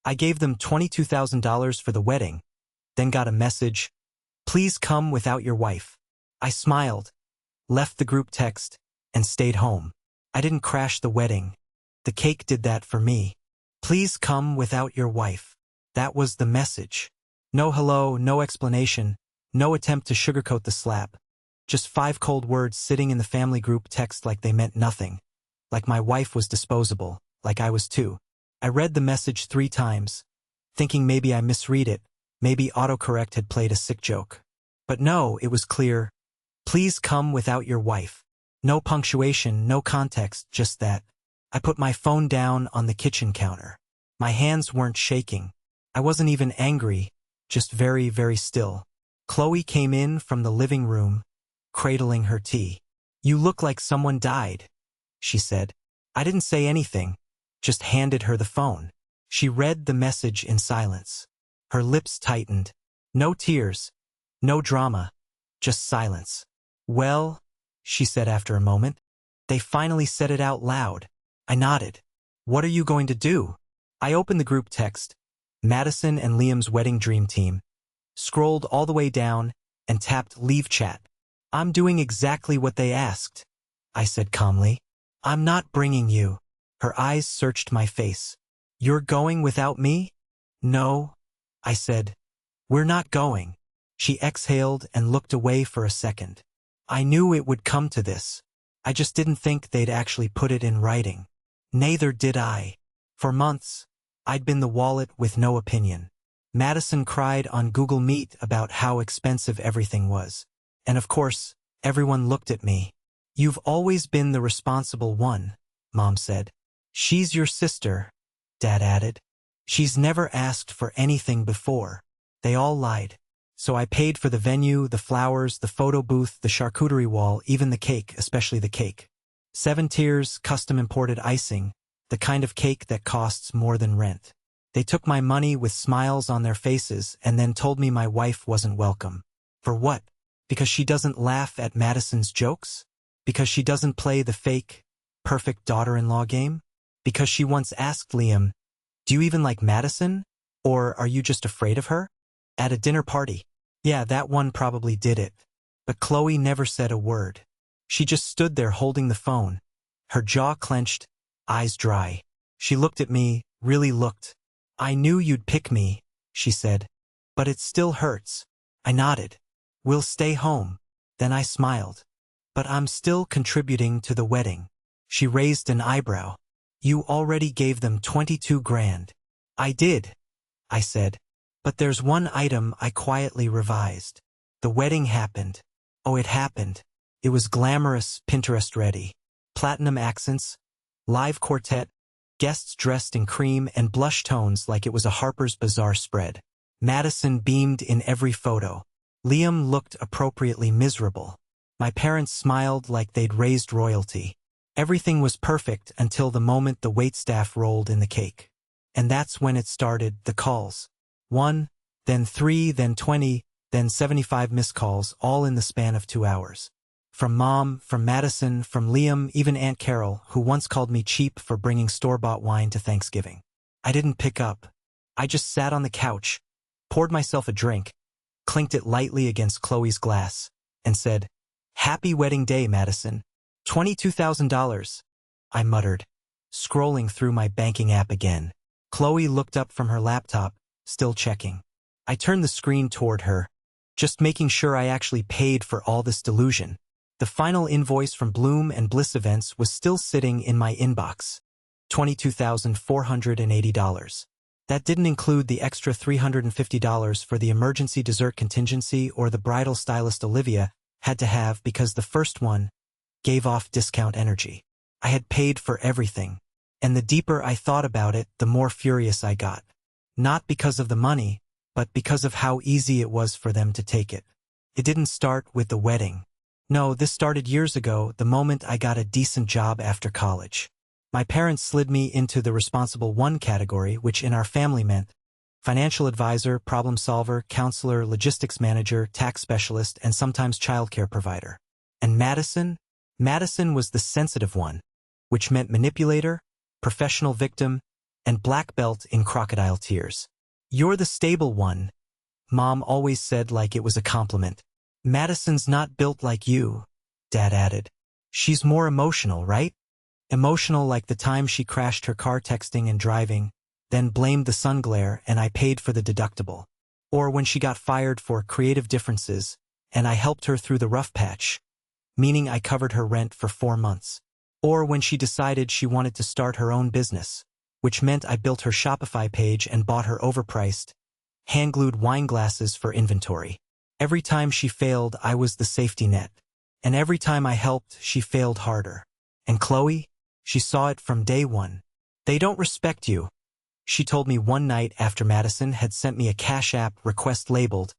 I gave them $22,000 for the wedding, then got a message, "Please come without your wife." I smiled, left the group text, and stayed home. I didn't crash the wedding. The cake did that for me. "Please come without your wife." That was the message. No hello, no explanation, no attempt to sugarcoat the slap. Just 5 cold words sitting in the family group text like they meant nothing. Like my wife was disposable, like I was too. I read the message 3 times, thinking maybe I misread it, maybe autocorrect had played a sick joke. But no, it was clear. "Please come without your wife." No punctuation, no context, just that. I put my phone down on the kitchen counter. My hands weren't shaking. I wasn't even angry, just very, very still. Chloe came in from the living room, cradling her tea. "You look like someone died," she said. I didn't say anything, just handed her the phone. She read the message in silence. Her lips tightened. No tears, no drama, just silence. "Well," she said after a moment, "they finally said it out loud." I nodded. "What are you going to do?" I opened the group text, Madison and Liam's wedding dream team, scrolled all the way down, and tapped leave chat. "I'm doing exactly what they asked," I said calmly. "I'm not bringing you." Her eyes searched my face. "You're going without me?" "No," I said. "We're not going." She exhaled and looked away for a second. I knew it would come to this. I just didn't think they'd actually put it in writing. Neither did I. For months, I'd been the wallet with no opinion. Madison cried on Google Meet about how expensive everything was. And of course, everyone looked at me. "You've always been the responsible one," Mom said. "She's your sister," Dad added. "She's never asked for anything before." They all lied. So I paid for the venue, the flowers, the photo booth, the charcuterie wall, even the cake, especially the cake. 7 tiers, custom imported icing, the kind of cake that costs more than rent. They took my money with smiles on their faces and then told me my wife wasn't welcome. For what? Because she doesn't laugh at Madison's jokes? Because she doesn't play the fake, perfect daughter-in-law game? Because she once asked Liam, "Do you even like Madison? Or are you just afraid of her?" At a dinner party. Yeah, that one probably did it. But Chloe never said a word. She just stood there holding the phone, her jaw clenched, eyes dry. She looked at me, really looked. "I knew you'd pick me," she said. "But it still hurts." I nodded. "We'll stay home." Then I smiled. "But I'm still contributing to the wedding." She raised an eyebrow. "You already gave them 22 grand. "I did," I said. "But there's one item I quietly revised." The wedding happened. Oh, it happened. It was glamorous, Pinterest-ready. Platinum accents, live quartet, guests dressed in cream and blush tones like it was a Harper's Bazaar spread. Madison beamed in every photo. Liam looked appropriately miserable. My parents smiled like they'd raised royalty. Everything was perfect until the moment the waitstaff rolled in the cake. And that's when it started, the calls. 1, then 3, then 20, then 75 missed calls, all in the span of 2 hours. From Mom, from Madison, from Liam, even Aunt Carol, who once called me cheap for bringing store-bought wine to Thanksgiving. I didn't pick up. I just sat on the couch, poured myself a drink, clinked it lightly against Chloe's glass, and said, "Happy wedding day, Madison. $22,000. I muttered, scrolling through my banking app again. Chloe looked up from her laptop, still checking. I turned the screen toward her, just making sure I actually paid for all this delusion. The final invoice from Bloom and Bliss Events was still sitting in my inbox. $22,480. That didn't include the extra $350 for the emergency dessert contingency or the bridal stylist Olivia had to have because the first one gave off discount energy. I had paid for everything, and the deeper I thought about it, the more furious I got. Not because of the money, but because of how easy it was for them to take it. It didn't start with the wedding. No, this started years ago, the moment I got a decent job after college. My parents slid me into the responsible one category, which in our family meant financial advisor, problem solver, counselor, logistics manager, tax specialist, and sometimes childcare provider. And Madison? Madison was the sensitive one, which meant manipulator, professional victim, and black belt in crocodile tears. "You're the stable one," Mom always said like it was a compliment. "Madison's not built like you," Dad added. "She's more emotional, right? Emotional like the time she crashed her car texting and driving, then blamed the sun glare and I paid for the deductible. Or when she got fired for creative differences, and I helped her through the rough patch, meaning I covered her rent for 4 months. Or when she decided she wanted to start her own business, which meant I built her Shopify page and bought her overpriced, hand-glued wine glasses for inventory. Every time she failed, I was the safety net. And every time I helped, she failed harder. And Chloe? She saw it from day one. "They don't respect you," she told me one night after Madison had sent me a Cash App request labeled,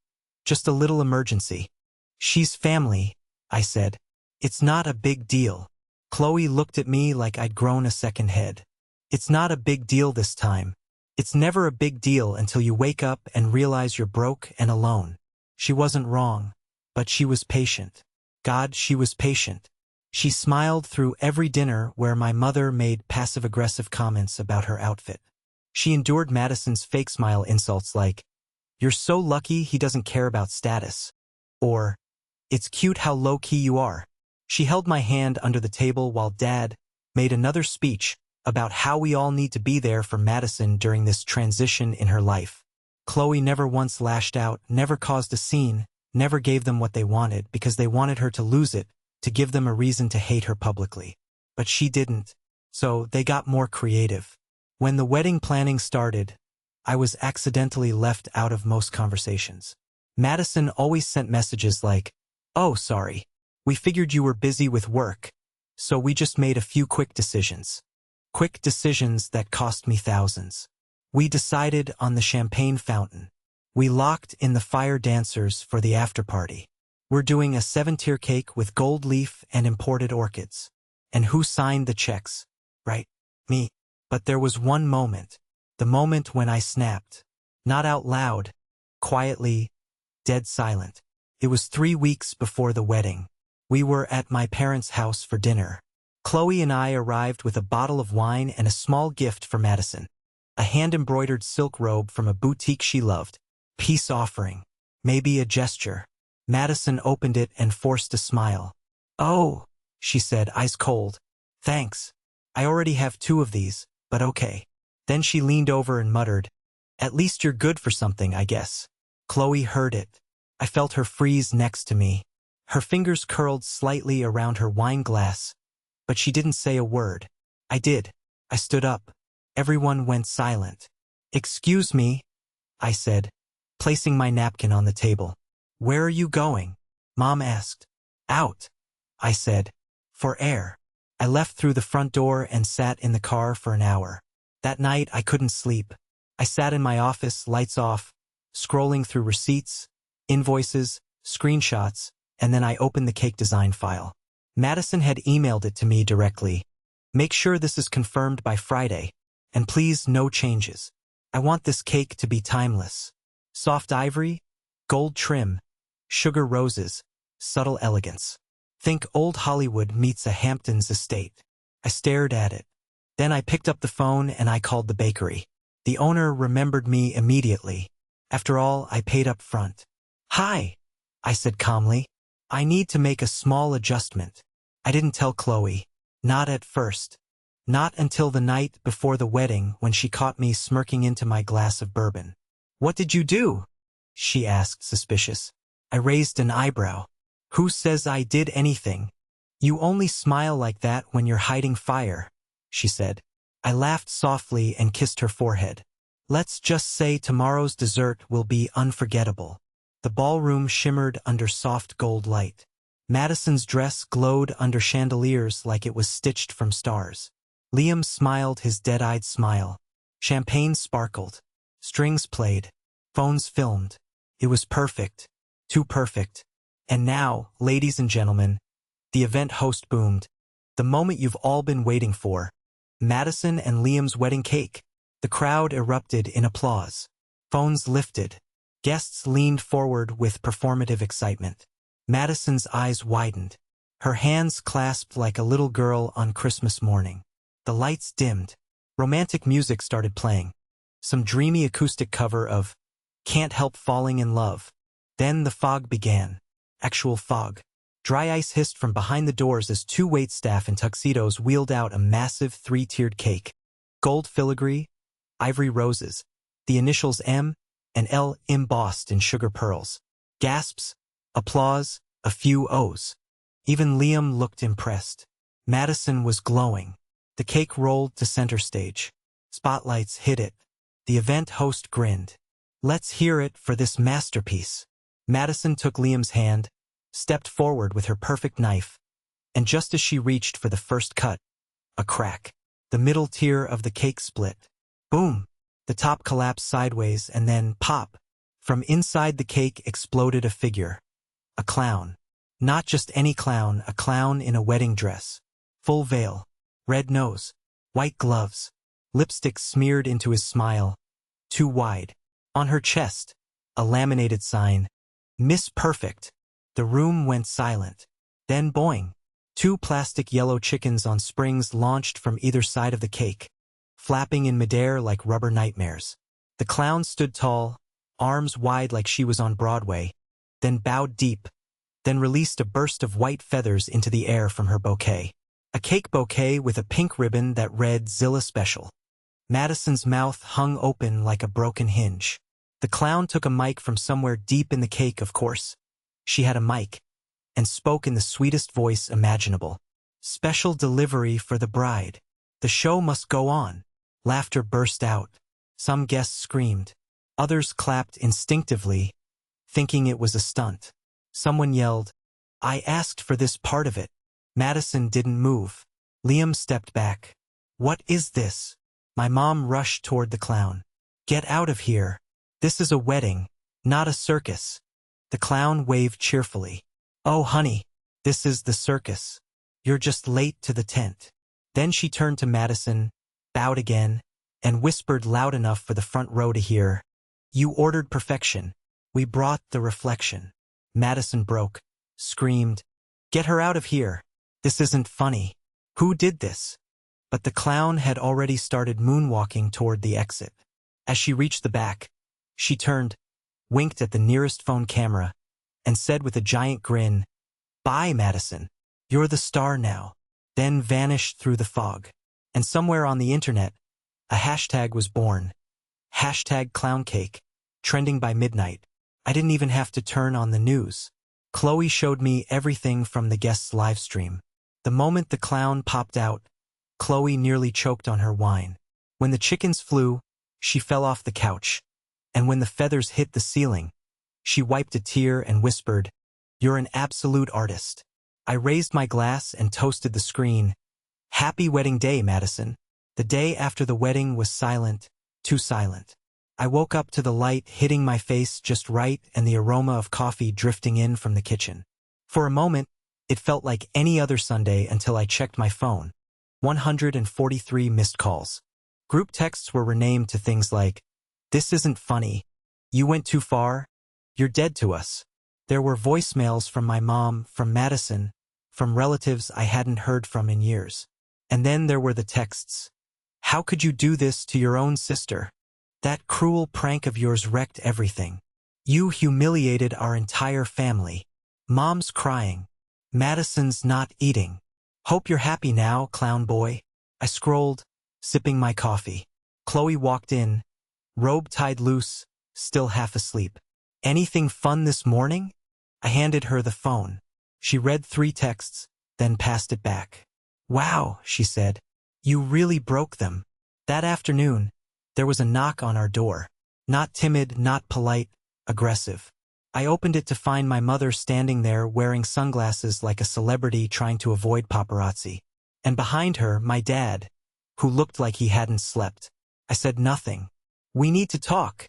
"Just a little emergency." "She's family," I said. "It's not a big deal." Chloe looked at me like I'd grown a second head. "It's not a big deal this time. It's never a big deal until you wake up and realize you're broke and alone." She wasn't wrong, but she was patient. God, she was patient. She smiled through every dinner where my mother made passive-aggressive comments about her outfit. She endured Madison's fake smile insults like, "You're so lucky he doesn't care about status," or, "It's cute how low-key you are." She held my hand under the table while Dad made another speech about how we all need to be there for Madison during this transition in her life. Chloe never once lashed out, never caused a scene, never gave them what they wanted because they wanted her to lose it, to give them a reason to hate her publicly. But she didn't, so they got more creative. When the wedding planning started, I was accidentally left out of most conversations. Madison always sent messages like, "Oh, sorry. We figured you were busy with work, so we just made a few quick decisions." Quick decisions that cost me thousands. We decided on the champagne fountain. We locked in the fire dancers for the after-party. We're doing a 7-tier cake with gold leaf and imported orchids. And who signed the checks? Right, me. But there was one moment. The moment when I snapped. Not out loud. Quietly. Dead silent. It was 3 weeks before the wedding. We were at my parents' house for dinner. Chloe and I arrived with a bottle of wine and a small gift for Madison. A hand-embroidered silk robe from a boutique she loved. Peace offering. Maybe a gesture. Madison opened it and forced a smile. "Oh," she said, eyes cold. "Thanks. I already have 2 of these, but okay." Then she leaned over and muttered, "At least you're good for something, I guess." Chloe heard it. I felt her freeze next to me. Her fingers curled slightly around her wine glass, but she didn't say a word. I did. I stood up. Everyone went silent. "Excuse me," I said, placing my napkin on the table. "Where are you going?" Mom asked. "Out," I said. "For air." I left through the front door and sat in the car for an hour. That night I couldn't sleep. I sat in my office, lights off, scrolling through receipts, invoices, screenshots, and then I opened the cake design file. Madison had emailed it to me directly. "Make sure this is confirmed by Friday, and please no changes. I want this cake to be timeless. Soft ivory, gold trim, sugar roses, subtle elegance. Think old Hollywood meets a Hamptons estate." I stared at it. Then I picked up the phone and I called the bakery. The owner remembered me immediately. After all, I paid up front. "Hi," I said calmly. "I need to make a small adjustment." I didn't tell Chloe. Not at first. Not until the night before the wedding when she caught me smirking into my glass of bourbon. "What did you do?" she asked, suspicious. I raised an eyebrow. "Who says I did anything? You only smile like that when you're hiding fire," she said. I laughed softly and kissed her forehead. "Let's just say tomorrow's dessert will be unforgettable." The ballroom shimmered under soft gold light. Madison's dress glowed under chandeliers like it was stitched from stars. Liam smiled his dead-eyed smile. Champagne sparkled. Strings played. Phones filmed. It was perfect. Too perfect. And now, ladies and gentlemen, the event host boomed. The moment you've all been waiting for. Madison and Liam's wedding cake. The crowd erupted in applause. Phones lifted. Guests leaned forward with performative excitement. Madison's eyes widened. Her hands clasped like a little girl on Christmas morning. The lights dimmed. Romantic music started playing. Some dreamy acoustic cover of Can't Help Falling in Love. Then the fog began. Actual fog. Dry ice hissed from behind the doors as two waitstaff in tuxedos wheeled out a massive three-tiered cake. Gold filigree, ivory roses, the initials M and L embossed in sugar pearls. Gasps, applause, a few O's. Even Liam looked impressed. Madison was glowing. The cake rolled to center stage. Spotlights hit it. The event host grinned. "Let's hear it for this masterpiece." Madison took Liam's hand, stepped forward with her perfect knife, and just as she reached for the first cut, a crack. The middle tier of the cake split. Boom! The top collapsed sideways and then, pop! From inside the cake exploded a figure. A clown. Not just any clown, a clown in a wedding dress. Full veil. Red nose. White gloves. Lipstick smeared into his smile. Too wide. On her chest, a laminated sign. Miss Perfect. The room went silent. Then boing. Two plastic yellow chickens on springs launched from either side of the cake, flapping in midair like rubber nightmares. The clown stood tall, arms wide like she was on Broadway, then bowed deep, then released a burst of white feathers into the air from her bouquet. A cake bouquet with a pink ribbon that read Zilla Special. Madison's mouth hung open like a broken hinge. The clown took a mic from somewhere deep in the cake, of course. She had a mic, and spoke in the sweetest voice imaginable. "Special delivery for the bride. The show must go on." Laughter burst out. Some guests screamed. Others clapped instinctively, thinking it was a stunt. Someone yelled, "I asked for this part of it." Madison didn't move. Liam stepped back. "What is this?" My mom rushed toward the clown. "Get out of here. This is a wedding, not a circus." The clown waved cheerfully. "Oh, honey, this is the circus. You're just late to the tent." Then she turned to Madison, bowed again, and whispered loud enough for the front row to hear, "You ordered perfection. We brought the reflection." Madison broke, screamed, "Get her out of here. This isn't funny. Who did this?" But the clown had already started moonwalking toward the exit. As she reached the back, she turned, winked at the nearest phone camera, and said with a giant grin, "Bye, Madison. You're the star now." Then vanished through the fog. And somewhere on the internet, a hashtag was born. #ClownCake, trending by midnight. I didn't even have to turn on the news. Chloe showed me everything from the guests' live stream. The moment the clown popped out, Chloe nearly choked on her wine. When the chickens flew, she fell off the couch. And when the feathers hit the ceiling, she wiped a tear and whispered, "You're an absolute artist." I raised my glass and toasted the screen. "Happy wedding day, Madison." The day after the wedding was silent, too silent. I woke up to the light hitting my face just right and the aroma of coffee drifting in from the kitchen. For a moment, it felt like any other Sunday until I checked my phone. 143 missed calls. Group texts were renamed to things like, "This isn't funny. You went too far. You're dead to us." There were voicemails from my mom, from Madison, from relatives I hadn't heard from in years. And then there were the texts. "How could you do this to your own sister? That cruel prank of yours wrecked everything. You humiliated our entire family. Mom's crying. Madison's not eating. Hope you're happy now, clown boy." I scrolled, sipping my coffee. Chloe walked in, robe tied loose, still half asleep. "Anything fun this morning?" I handed her the phone. She read 3 texts, then passed it back. "Wow," she said. "You really broke them." That afternoon, there was a knock on our door. Not timid, not polite, aggressive. I opened it to find my mother standing there wearing sunglasses like a celebrity trying to avoid paparazzi. And behind her, my dad, who looked like he hadn't slept. I said nothing. "We need to talk,"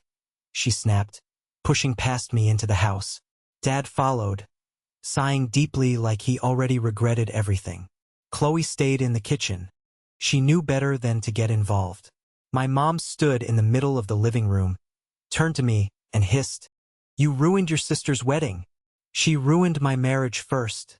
she snapped, pushing past me into the house. Dad followed, sighing deeply like he already regretted everything. Chloe stayed in the kitchen. She knew better than to get involved. My mom stood in the middle of the living room, turned to me, and hissed, "You ruined your sister's wedding." "She ruined my marriage first,"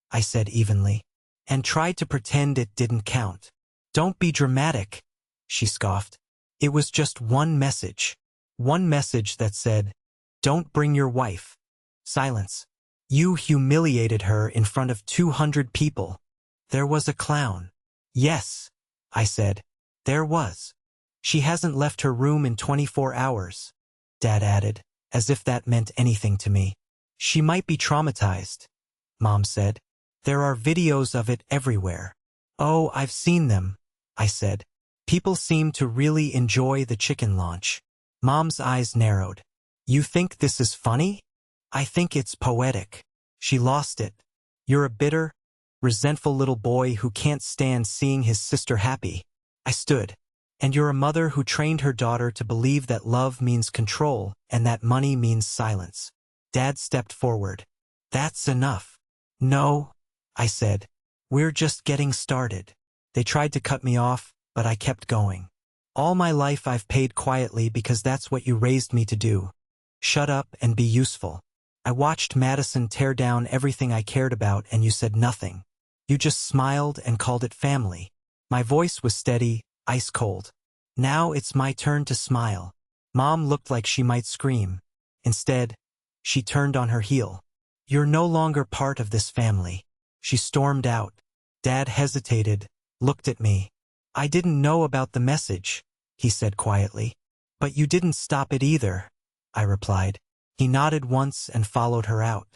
I said evenly, "and tried to pretend it didn't count." "Don't be dramatic. she scoffed. It was just one message. One message that said, "Don't bring your wife." Silence. You humiliated her in front of 200 people. There was a clown. Yes, I said. There was. She hasn't left her room in 24 hours, Dad added, as if that meant anything to me. She might be traumatized, Mom said. There are videos of it everywhere. Oh, I've seen them, I said. People seem to really enjoy the chicken launch. Mom's eyes narrowed. You think this is funny? I think it's poetic. She lost it. You're a bitter, resentful little boy who can't stand seeing his sister happy. I stood. And you're a mother who trained her daughter to believe that love means control and that money means silence. Dad stepped forward. That's enough. No, I said. We're just getting started. They tried to cut me off, but I kept going. All my life I've paid quietly because that's what you raised me to do. Shut up and be useful. I watched Madison tear down everything I cared about and you said nothing. You just smiled and called it family. My voice was steady, ice cold. Now it's my turn to smile. Mom looked like she might scream. Instead, she turned on her heel. You're no longer part of this family. She stormed out. Dad hesitated, looked at me. I didn't know about the message, he said quietly. But you didn't stop it either, I replied. He nodded once and followed her out.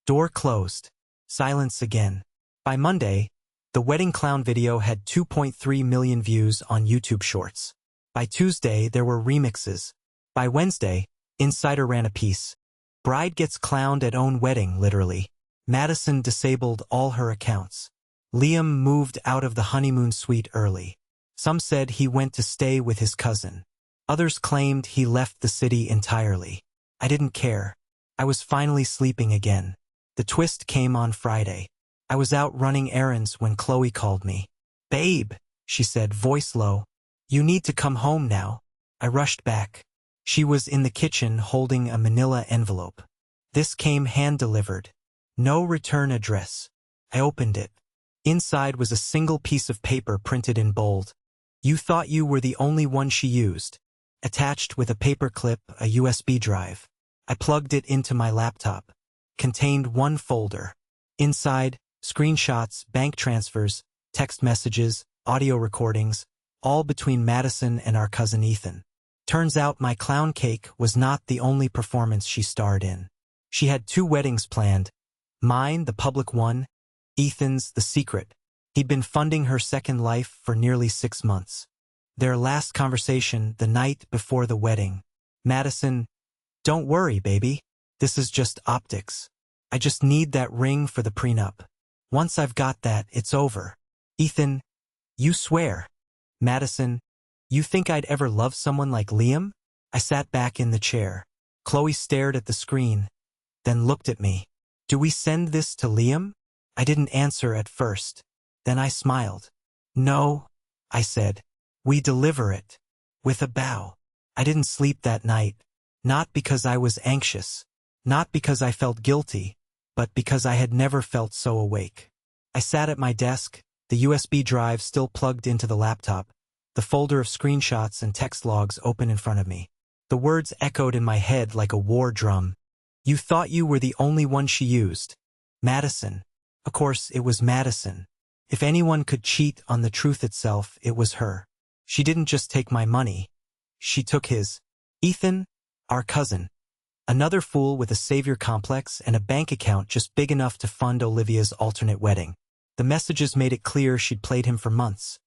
Door closed. Silence again. By Monday, the wedding clown video had 2.3 million views on YouTube Shorts. By Tuesday, there were remixes. By Wednesday, Insider ran a piece. Bride gets clowned at own wedding, literally. Madison disabled all her accounts. Liam moved out of the honeymoon suite early. Some said he went to stay with his cousin. Others claimed he left the city entirely. I didn't care. I was finally sleeping again. The twist came on Friday. I was out running errands when Chloe called me. Babe, she said, voice low. You need to come home now. I rushed back. She was in the kitchen holding a manila envelope. This came hand-delivered. No return address. I opened it. Inside was a single piece of paper printed in bold. You thought you were the only one she used. Attached with a paper clip, a USB drive. I plugged it into my laptop. Contained one folder. Inside, screenshots, bank transfers, text messages, audio recordings, all between Madison and our cousin Ethan. Turns out my clown cake was not the only performance she starred in. She had 2 weddings planned. Mine, the public one, Ethan's, the secret. He'd been funding her second life for nearly 6 months. Their last conversation the night before the wedding. Madison, don't worry, baby. This is just optics. I just need that ring for the prenup. Once I've got that, it's over. Ethan, you swear. Madison, you think I'd ever love someone like Liam? I sat back in the chair. Chloe stared at the screen, then looked at me. Do we send this to Liam? I didn't answer at first. Then I smiled. No, I said. We deliver it. With a bow. I didn't sleep that night. Not because I was anxious. Not because I felt guilty. But because I had never felt so awake. I sat at my desk, the USB drive still plugged into the laptop, the folder of screenshots and text logs open in front of me. The words echoed in my head like a war drum. You thought you were the only one she used. Madison. Of course, it was Madison. If anyone could cheat on the truth itself, it was her. She didn't just take my money. She took his. Ethan, our cousin. Another fool with a savior complex and a bank account just big enough to fund Olivia's alternate wedding. The messages made it clear she'd played him for months.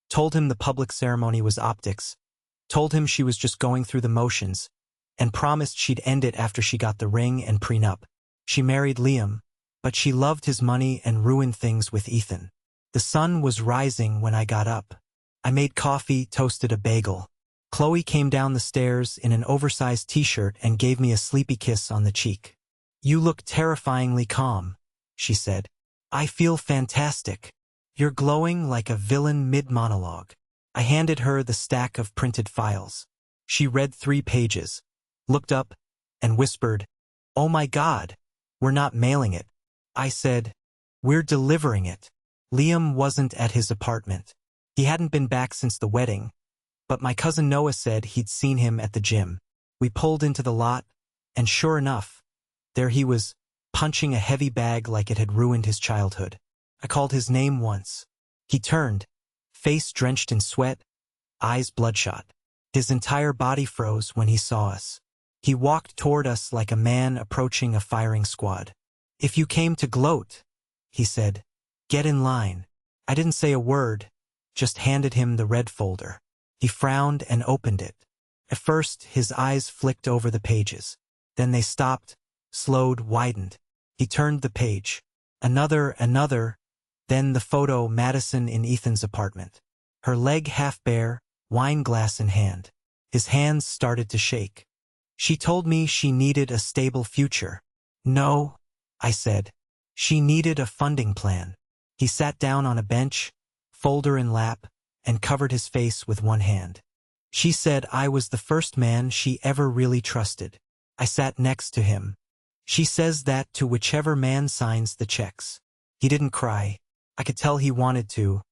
Told him the public ceremony was optics. Told him she was just going through the motions. And promised she'd end it after she got the ring and prenup. She married Liam, but she loved his money and ruined things with Ethan. The sun was rising when I got up. I made coffee, toasted a bagel. Chloe came down the stairs in an oversized t-shirt and gave me a sleepy kiss on the cheek. You look terrifyingly calm, she said. I feel fantastic. You're glowing like a villain mid-monologue. I handed her the stack of printed files. She read 3 pages, looked up, and whispered, Oh my God, we're not mailing it. I said, We're delivering it. Liam wasn't at his apartment. He hadn't been back since the wedding, but my cousin Noah said he'd seen him at the gym. We pulled into the lot, and sure enough, there he was, punching a heavy bag like it had ruined his childhood. I called his name once. He turned, face drenched in sweat, eyes bloodshot. His entire body froze when he saw us. He walked toward us like a man approaching a firing squad. "If you came to gloat," he said, "get in line." I didn't say a word, just handed him the red folder. He frowned and opened it. At first, his eyes flicked over the pages. Then they stopped, slowed, widened. He turned the page. Another, then the photo Madison in Ethan's apartment. Her leg half bare, wine glass in hand. His hands started to shake. "She told me she needed a stable future." "No," I said. "She needed a funding plan." He sat down on a bench, folder in lap, and covered his face with one hand. "She said I was the first man she ever really trusted." I sat next to him. "She says that to whichever man signs the checks." He didn't cry. I could tell he wanted to,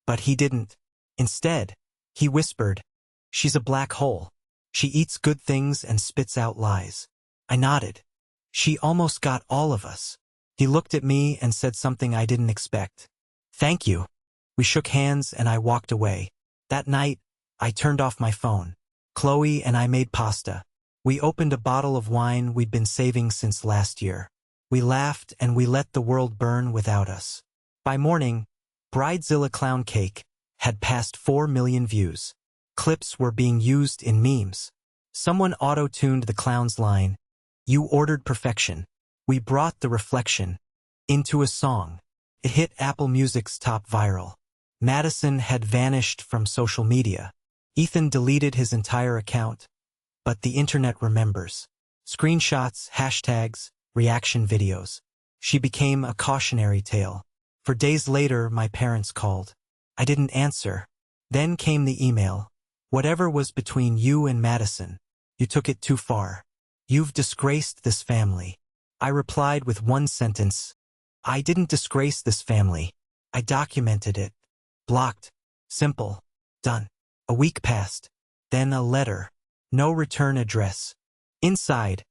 but he didn't. Instead, he whispered, "She's a black hole. She eats good things and spits out lies." I nodded. "She almost got all of us." He looked at me and said something I didn't expect. "Thank you." We shook hands and I walked away. That night, I turned off my phone. Chloe and I made pasta. We opened a bottle of wine we'd been saving since last year. We laughed and we let the world burn without us. By morning, Bridezilla Clown Cake had passed 4 million views. Clips were being used in memes. Someone auto-tuned the clown's line, "You ordered perfection." We brought the reflection into a song. It hit Apple Music's top viral. Madison had vanished from social media. Ethan deleted his entire account, but the internet remembers. Screenshots, hashtags, reaction videos. She became a cautionary tale. For days later, my parents called. I didn't answer. Then came the email. "Whatever was between you and Madison, you took it too far. You've disgraced this family." I replied with one sentence. "I didn't disgrace this family. I documented it." Blocked. Simple. Done. A week passed. Then a letter. No return address. Inside,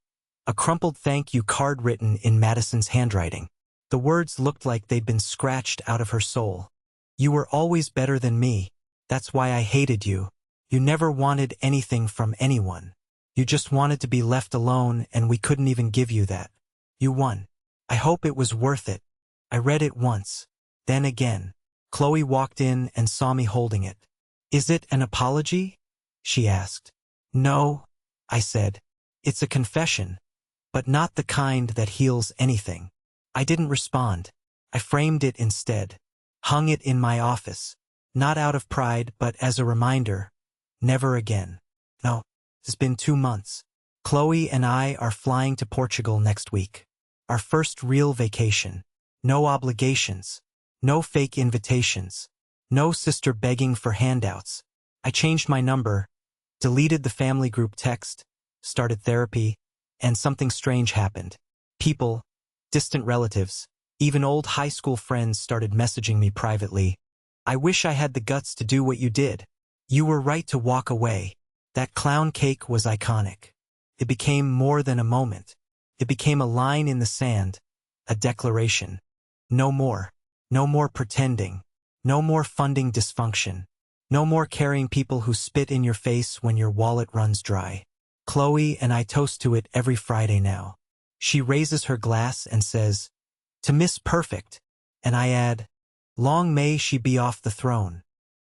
a crumpled thank you card written in Madison's handwriting. The words looked like they'd been scratched out of her soul. "You were always better than me. That's why I hated you. You never wanted anything from anyone. You just wanted to be left alone, and we couldn't even give you that. You won. I hope it was worth it." I read it once. Then again. Chloe walked in and saw me holding it. "Is it an apology?" she asked. "No," I said. "It's a confession, but not the kind that heals anything." I didn't respond. I framed it instead. Hung it in my office. Not out of pride, but as a reminder. Never again. No, it's been 2 months. Chloe and I are flying to Portugal next week. Our first real vacation. No obligations. No fake invitations. No sister begging for handouts. I changed my number, deleted the family group text, started therapy, and something strange happened. People, distant relatives, even old high school friends started messaging me privately. "I wish I had the guts to do what you did. You were right to walk away." That clown cake was iconic. It became more than a moment. It became a line in the sand, a declaration. No more. No more pretending. No more funding dysfunction. No more carrying people who spit in your face when your wallet runs dry. Chloe and I toast to it every Friday now. She raises her glass and says, "To Miss Perfect," and I add, "Long may she be off the throne."